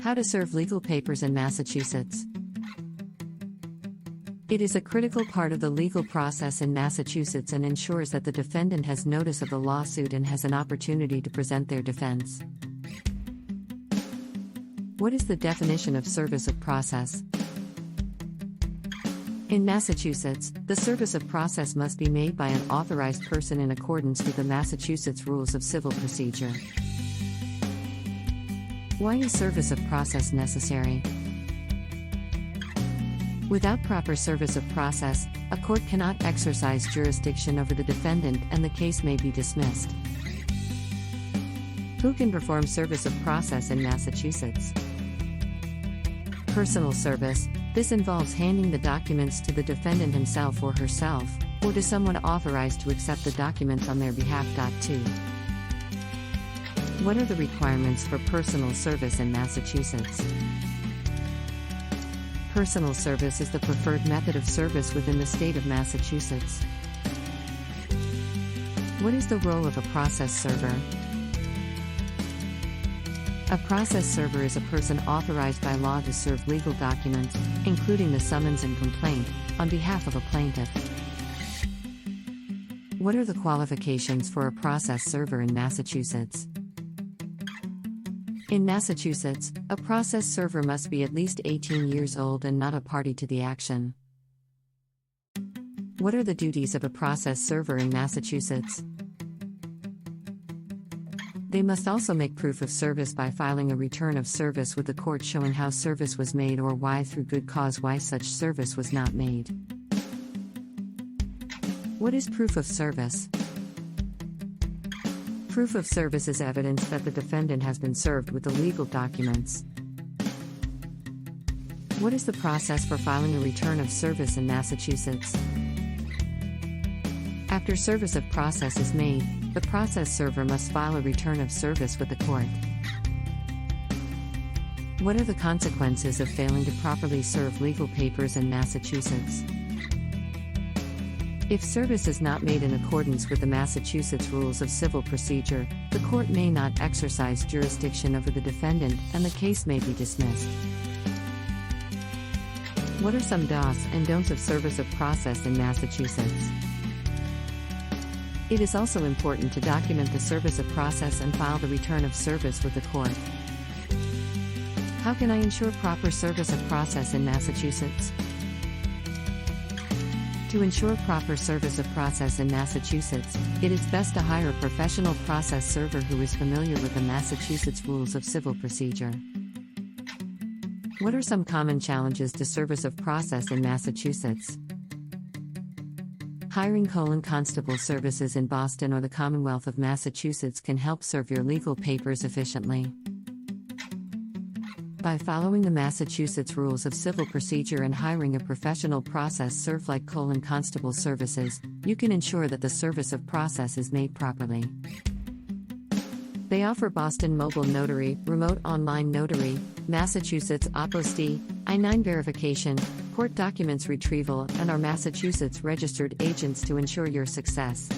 How to serve legal papers in Massachusetts. It is a critical part of the legal process in Massachusetts and ensures that the defendant has notice of the lawsuit and has an opportunity to present their defense. What is the definition of service of process? In Massachusetts, the service of process must be made by an authorized person in accordance with the Massachusetts Rules of Civil Procedure. Why is service of process necessary? Without proper service of process, a court cannot exercise jurisdiction over the defendant and the case may be dismissed. Who can perform service of process in Massachusetts? Personal service. This involves handing the documents to the defendant himself or herself, or to someone authorized to accept the documents on their behalf. 2. What are the requirements for personal service in Massachusetts? Personal service is the preferred method of service within the state of Massachusetts. What is the role of a process server? A process server is a person authorized by law to serve legal documents, including the summons and complaint, on behalf of a plaintiff. What are the qualifications for a process server in Massachusetts? In Massachusetts, a process server must be at least 18 years old and not a party to the action. What are the duties of a process server in Massachusetts? They must also make proof of service by filing a return of service with the court showing how service was made or why through good cause why such service was not made. What is proof of service? Proof of service is evidence that the defendant has been served with the legal documents. What is the process for filing a return of service in Massachusetts? After service of process is made, the process server must file a return of service with the court. What are the consequences of failing to properly serve legal papers in Massachusetts? If service is not made in accordance with the Massachusetts Rules of Civil Procedure, the court may not exercise jurisdiction over the defendant and the case may be dismissed. What are some do's and don'ts of service of process in Massachusetts? It is also important to document the service of process and file the return of service with the court. How can I ensure proper service of process in Massachusetts? To ensure proper service of process in Massachusetts, it is best to hire a professional process server who is familiar with the Massachusetts Rules of Civil Procedure. What are some common challenges to service of process in Massachusetts? Hiring Constable services in Boston or the Commonwealth of Massachusetts can help serve your legal papers efficiently. By following the Massachusetts Rules of Civil Procedure and hiring a professional process server like Constable services, you can ensure that the service of process is made properly. They offer Boston Mobile Notary, Remote Online Notary, Massachusetts Apostille, I-9 verification, court documents retrieval, and are Massachusetts registered agents to ensure your success.